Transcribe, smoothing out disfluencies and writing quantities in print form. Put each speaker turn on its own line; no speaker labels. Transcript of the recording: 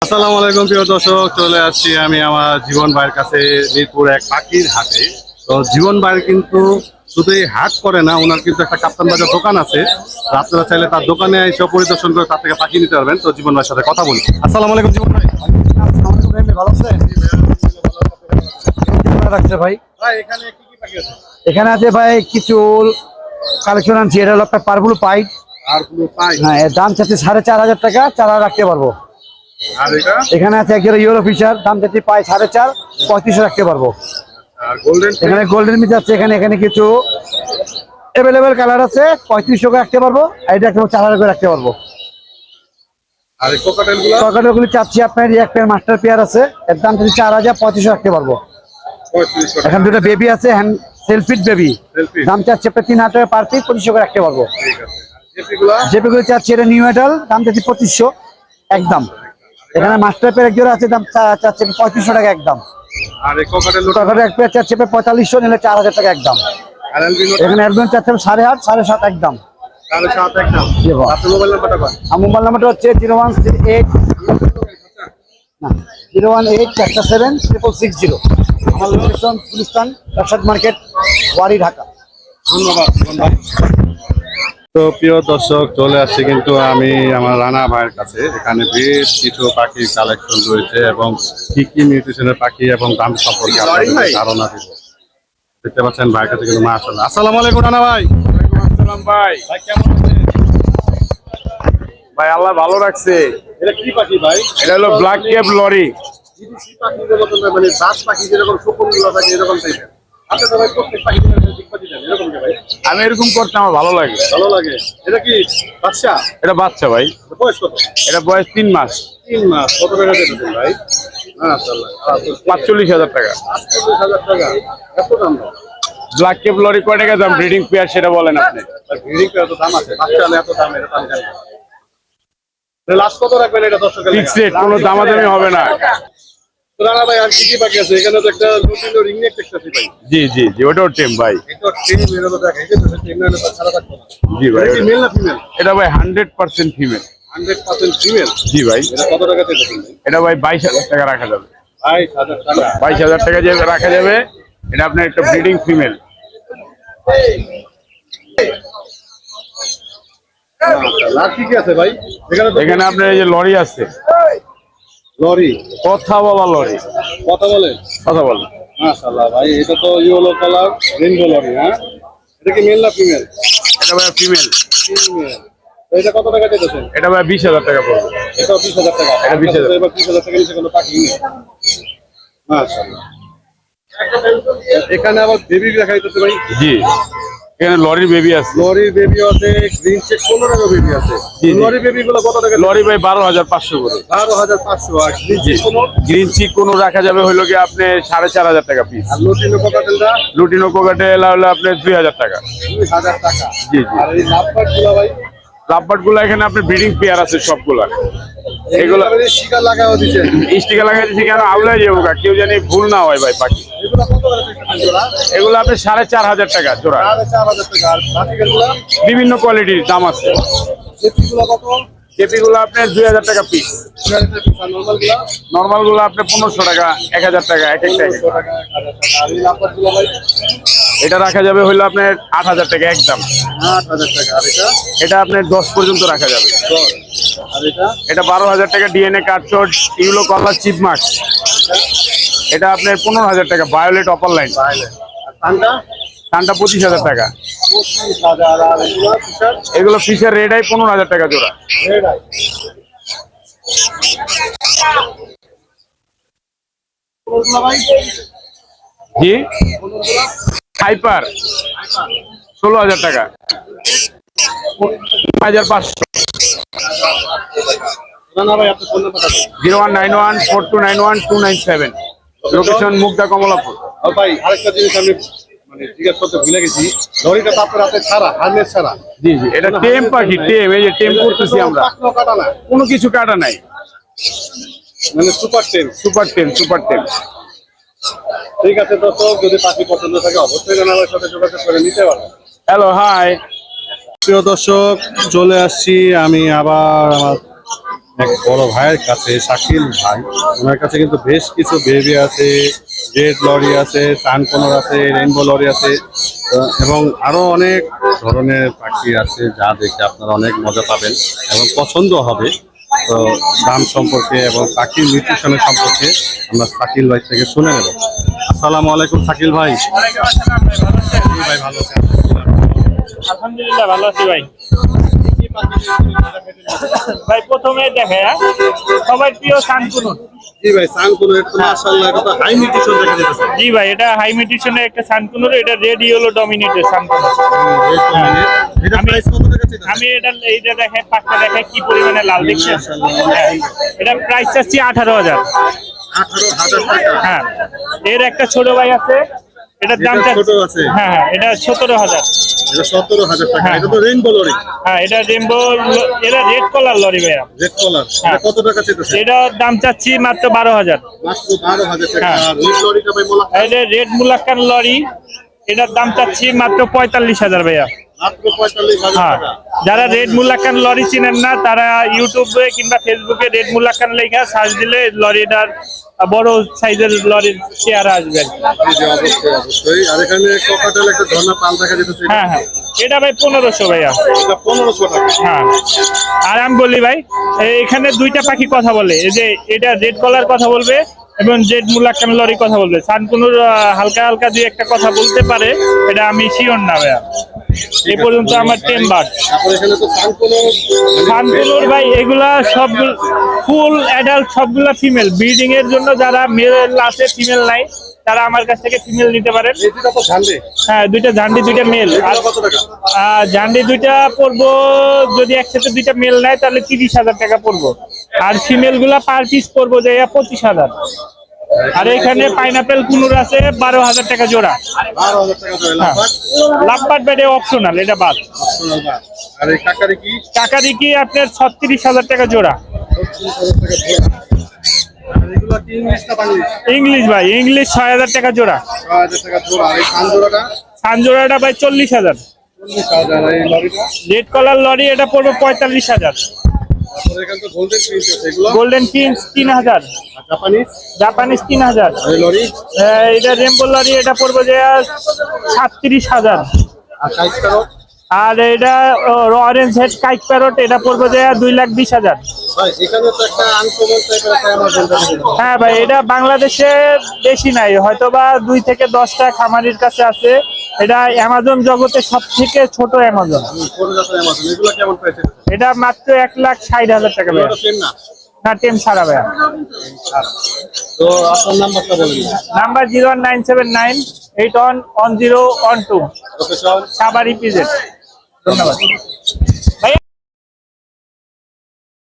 আসসালামু আলাইকুম প্রিয় দর্শক, চলে আসছি আমি আমার জীবন ভাইয়ের কাছে মিরপুর এক পাখির হাটে। তো জীবন ভাইয়ের কিন্তু শুধু এই হাট করে না, ওনার কিন্তু একটা কাপ্তান বাজার দোকান আছে। তো আপনারা চাইলে তার দোকানে এসে পরিদর্শন করে তার থেকে পাখি নিতে পারবেন। তো জীবন ভাইয়ের সাথে কথা বলি। আসসালামু আলাইকুম জীবন ভাই।
ভালো আছেন? রাখছে ভাই,
ভাই এখানে কি কি পাখি আছে?
এখানে আছে ভাই কিছু কালেকশন আনছি। এটা হলো একটা পারবুল পাইট।
আর কোনো পাই?
হ্যাঁ, এর দাম চাচ্ছি 4,500 টাকা, 4,000 রাখতে পারবো।
আর এটা?
এখানে আছে একজোড়া ইউরো ফিশার, দাম চাচ্ছি পাই 4,500, 3500 রাখতে পারবো।
আর গোল্ডেন?
এখানে গোল্ডেন মিট আছে, এখানে কিছু অ্যাভেলেবেল কালার আছে, 3500 করে রাখতে পারবো। আর এটা একটা 4,000 করে রাখতে পারবো।
আর এই কোকাটেল গুলো?
ককাটেলগুলি চাচ্ছি আপনার এক পেয়ার মাস্টার পেয়ার আছে, এর দাম চাচ্ছি 4,000, 3500 রাখতে পারবো।
3500 টাকা।
এখন দুটো বেবি আছে, হ্যান্ড সেলফিট বেবি,
Selfie?
দাম চাচ্ছি আপনার 3,000 টাকা পার পিস, 2500 করে রাখতে পারবো।
ঠিক আছে। আর জেপিগুলো?
যেগুলো চাচ্ছি এটা নিউ এডাল, দাম চাচ্ছি 2500 একদম। এখানে মাস্টার পেয়ার এক জোড়া আছে, দাম চাচ্ছি 3500 টাকা একদম।
আর এই কোকাটেল লোটা?
ককাটেল এক পেয়ার চাচ্ছি 4500, নিলে 4,000 টাকা একদম।
আর এলবিনো?
এখানে একদম চাচ্ছি 8.5, 7.5 একদম।
7.5 একদম।
জি বাবা।
আপনার মোবাইল নাম্বারটা বল।
আমার মোবাইল নাম্বারটা হচ্ছে 0168 না 018-7 আমার লোকেশন গুলিস্তান ব্যবসায়িক মার্কেট, ওয়ারি, ঢাকা।
ধন্যবাদ জীবন ভাই। তো প্রিয় দর্শক, চলে আসছি কিন্তু আমি আমার রানা ভাইয়ের কাছে। এখানে বেশ কিছু পাখির কালেকশন রয়েছে এবং কি কি নিউট্রিশনের পাখি এবং দাম সম্পর্কে আপনাদের ধারণা দিব। দেখতে পাচ্ছেন ভাইয়ের কাছে কিন্তু মাশাআল্লাহ। আসসালামু আলাইকুম রানা ভাই।
আসসালাম ভাই।
ভাই কেমন আছেন?
ভাই আল্লাহ ভালো রাখছে।
এটা কি পাখি ভাই?
এটা হলো ব্ল্যাক কেপ লরি।
বিদেশি পাখিগুলো তো না, মানে দাস পাখি যেরকম শকুনগুলো থাকে এরকম টাইপের। আপনি তো ভাই প্রত্যেক পাখি দিক পাখি দেন এরকম কি ভাই?
আমি এরকম করতে আমার ভালো লাগে।
ভালো লাগে। এটা কি বাচ্চা?
এটা বাচ্চা ভাই,
বয়স কত?
এটা বয়স 3 মাস।
3 মাস। কত টাকা দিতেছেন ভাই? মাশাআল্লাহ।
45,000 টাকা।
48,000 টাকা। এত দাম না?
ব্ল্যাক কেপ লরি কয় টাকা দাম ব্রিডিং পেয়ার সেটা বলেন আপনি।
ব্রিডিং এত দাম আছে, বাচ্চা হলে এত দাম, এটা তো আমি জানি না। লাস্ট কত রাখবেন এটা দর্শকের
ফিক্স রেট, কোনো দামাদামি হবে না।
তো রানা ভাই আর কি কি বাকি আছে? এখানে তো একটা নতুন রিং নেক দেখতেছি ভাই।
জি জি জি, ওটাও টেম ভাই।
এটা টিম এর তো দেখা, এই যে টিম এর তো ছাড়া থাকতো না।
জি ভাই,
এটা কি মেল না ফিমেল?
এটা ভাই 100% ফিমেল।
100% ফিমেল।
জি ভাই,
এটা কত টাকা দিতেছেন ভাই?
এটা ভাই 22,000 টাকা রাখা যাবে।
22,000 টাকা।
22,000 টাকা যে রাখা যাবে। এটা আপনার একটা ব্রিডিং ফিমেল।
মাশাআল্লাহ। আর কি কি আছে ভাই? এখানে তো
এখানে আপনার এই যে লরি আছে,
লরি।
কথা বলা লরি।
কথা বলেন?
কথা বলেন।
মাশাআল্লাহ ভাই, এটা তো ইয়েলো কালার রেইনবো লরি। হ্যাঁ, এটা কি মেল না ফিমেল?
এটা ভাই ফিমেল।
ফিমেল। এটা কত টাকা দিতেছেন?
এটা ভাই 20,000 টাকা পড়বে।
এটা 20,000 টাকা।
এটা 20,000
এবার 20,000 টাকা নিচে কোনো পাখি নেই। মাশাআল্লাহ। এখানে আবার বেবি দেখাইতেছে ভাই।
জি, এখানে লরির বেবি আছে।
লরির বেবি আছে, গ্রিন চেক 15 টাকা বেবি আছে।
জি, জি।
লরি বেবি গুলো কত টাকা?
লরি ভাই 12,500 করে।
12,500। আর গ্রিন
জি,
চেক কোনো?
গ্রিন চিক কোনো রাখা যাবে হইলো কি আপনি 4,500 টাকা পিস।
আর লুটিনো কোকাটেলটা
লুটিনো কোকাটেল হলো আপনি 2,000 টাকা।
2,000 টাকা।
জি জি।
আর এই লাভবার্ড গুলো ভাই?
লাভবার্ড গুলো এখানে আপনি ব্রিডিং পেয়ার আছে সবগুলা। এগুলো
এগুলো শিকার লাগাও দিছে।
স্টিকার লাগাই দিচ্ছি কেন আউলাই যাবো গা, কেউ জানি ভুল না হয় ভাই পাখি।
এগুলো কত করে দিচ্ছেন জোড়া?
এগুলো আপনি 4,500 টাকা জোড়া।
4,500 টাকা। আর বাকিগুলো?
বিভিন্ন কোয়ালিটির দাম আছে।
জেপিগুলো কত?
কেপি গুলো আপনার 2,000 টাকা পিস।
2,000 টাকা। আর নরমাল গুলো?
নর্মাল গুলো আপনার 1,500 টাকা, 1,000 টাকা, এক একটা।
1,500 টাকা, 1,000 টাকা। আর এই লাভবার্ড গুলো ভাই?
এটা রাখা যাবে হইলো আপনার 8,000 টাকা একদম।
8,000 টাকা। আর এটা?
এটা আপনার 10 পর্যন্ত রাখা যাবে।
10। আর এটা?
এটা 12,000 টাকা ডিএনএ কার্ডশট ইউলো কলার চিপ মার্কস। এটা আপনার 15,000 টাকা ভায়োলেট অপার লাইন।
বাইলে। আর সানটা?
সানটা 25,000 টাকা।
25,000। আর এগুলো ফিশার?
এগুলো ফিশার রেড আই 15,000 টাকা জোড়া।
Red eye. কোনগুলো ভাই?
জি,
কোনগুলো?
হাইপার 16,000 টাকা। 5,500।
না না ভাই, আপনার ফোন নাম্বারটা দিন।
019142912997। লোকেশন মুগদা কমলাপুর।
আর ভাই আরেকটা জিনিস আমি মানে জিজ্ঞাসা করতে ভুলে গেছি, লরিটা তো আপনার হাতে ছাড়া, হারনেস ছাড়া।
জি জি, এটা টেম পাখি, টেম। এই যে টেম করতেছি আমরা,
পাকনো কাটা না,
কোনো কিছু কাটা নাই।
মানে সুপার টেম।
সুপার টেম, সুপার টেম।
ঠিক আছে দর্শক, যদি পাখি পছন্দ থাকে অবশ্যই রানার সাথে যোগাযোগ করে নিতে পারবেন।
Hello, hi.
প্রিয় দর্শক, চলে আসছি আমি আবার আমার এক বড় ভাইয়ের কাছে, শাকিল ভাই, ওনার কাছে কিন্তু বেশ কিছু বেবি আছে, রেড লরি আছে, সানকোনর আছে, রেইনবো লরি আছে, এবং আরো অনেক ধরনের পাখি আছে যা দেখে আপনারা অনেক মজা পাবেন এবং পছন্দ হবে। তো দাম সম্পর্কে এবং পাখির নিউট্রিশনের সম্পর্কে আমরা শাকিল ভাই থেকে শুনে নেব। আসসালামু আলাইকুম শাকিল ভাই। জি ভাই, ভালো আছেন?
আলহামদুলিল্লাহ ভালো আছি ভাই। ভাই প্রথমে দেখে সবার প্রিয় সানকুনুর।
জি ভাই, সানকোনর তো মাশাআল্লাহ, এটা তো হাই নিউট্রিশন দেখা যাচ্ছে।
জি ভাই, এটা হাই মিউটেশনের একটা সানকুনুর, এটা রেড ইয়েলো ডমিনেটেড সানকুনুর।
এটা প্রাইস কত টাকা চাইতেছেন?
আমি এইটা দেখে পাকটা দেখে কি পরিমাণে লাল দেখছেন। হ্যাঁ, এটা প্রাইস চাচ্ছি 18,000।
18,000 টাকা।
হ্যাঁ, এর একটা ছোট ভাই আছে, এটার দাম
এটা ছোট আছে।
হ্যাঁ হ্যাঁ, এটা 17,000।
এটা 17,000 টাকা।
হ্যাঁ।
এটা তো রেইনবো লরি,
হ্যাঁ, এটা রেনবো, এটা রেড কলার লরি ভাইয়া।
রেড কলার।
হ্যাঁ।
এটা কত টাকা চাইতেছেন?
এটার দাম চাচ্ছি মাত্র 12,000।
মাত্র 12,000 টাকা।
হ্যাঁ।
আর রেড লরিটা ভাই মোলা
এটা রেড মুলাক্কান লরি, এটার দাম চাচ্ছি মাত্র 45,000 ভাইয়া।
মাত্র 45,000
হ্যাঁ,
টাকা।
যারা রেড মুলাক্কান লরি চিনেন না তারা ইউটিউবে কিংবা ফেসবুকে রেড মুলাক্কান লেখা সার্চ দিলে লরিটার বড় সাইজের লরির চেহারা আসবে।
জি জি, অবশ্যই অবশ্যই। আর এখানে ককাটেল একটা ঝর্ণা পাল দেখা যেতেছে।
হ্যাঁ হ্যাঁ, এটা ভাই 1500 ভাইয়া।
এটা 1500 টাকা।
হ্যাঁ, আর আমি বলি ভাই, এখানে দুইটা পাখি কথা বলে, এই যে এটা রেড কলার কথা বলবে এবং রেড মুলাক্কান লরি কথা বলবে। সানকুনুর হালকা হালকা দুই একটা কথা বলতে পারে, এটা আমি শিওর না ভাইয়া। এই পর্যন্ত আমার 10 বার্ড।
তারপর এখানে তো সানকোনর,
সানকুনুর ভাই এগুলা সবগুলো ফুল অ্যাডাল্ট, সবগুলা ফিমেল। ব্রিডিং এর জন্য যারা মেল আছে, ফিমেল নাই, তারা আমার কাছ থেকে ফিমেল নিতে পারেন।
এটা তো ঝান্ডে।
হ্যাঁ, দুইটা ঝান্ডি, দুইটা মেল। আর
কত টাকা?
ঝান্ডি দুইটা পড়বো, যদি একসাথে দুইটা মেল নেয় তাহলে 30,000 টাকা পড়বো। আর ফিমেল গুলা পার পিস পড়বো যে 25,000। আর এখানে পাইনাপেল কুনুর আছে 12,000 টাকা জোড়া।
12,000 টাকা ধরে লাফাট।
লাভবাট বেডে অপশনাল, এটা বাদ।
অপশনাল বাদ। আর এই কাকারি কি?
টাকারি কি আপনার 36,000 টাকা জোড়া।
36,000 টাকা জোড়া। আর এগুলা কি ইংলিশ না বাংলিশ?
ইংলিশ ভাই, ইংলিশ 6,000 টাকা জোড়া।
6,000 টাকা জোড়া। আর এই সানজোড়াটা
সানজোড়াটা ভাই 40,000।
40,000। আর এই লরিটা?
রেড কলার লরি এটা পড়বে 45,000।
তারপর এখানে তো গোল্ডেন প্রিন্স আছে, এগুলো?
Golden kings 3,000।
আর জাপানিজ?
জাপানিজ 3,000।
আর এই লরি?
এটা রেমবো লরি, এটা পড়বে যে 37,000।
আর সাইজ কারো?
আর এটা অরেঞ্জ হেড কাইক প্যারট, এটা পড়বে যে 2,20,000।
ভাই এখানে তো একটা আনকমন টাইপের একটা অ্যামাজন দেখা যাচ্ছে।
হ্যাঁ ভাই, এটা বাংলাদেশে বেশি নাই, হয়তোবা 2 থেকে 10টা খামারির কাছে আছে। এটা অ্যামাজন জগতে সব থেকে ছোট অ্যামাজন।
কোন জাতের অ্যামাজন? এগুলো কেমন প্রাইস?
এটা মাত্র 1,60,000 টাকা ভাই।
এগুলো সেম না?
না, টেম ছাড়া ভাই।
তো আপনার নাম্বারটা বলুন।
Number 01979811012,
location?
সাবারি পিজেড। ধন্যবাদ।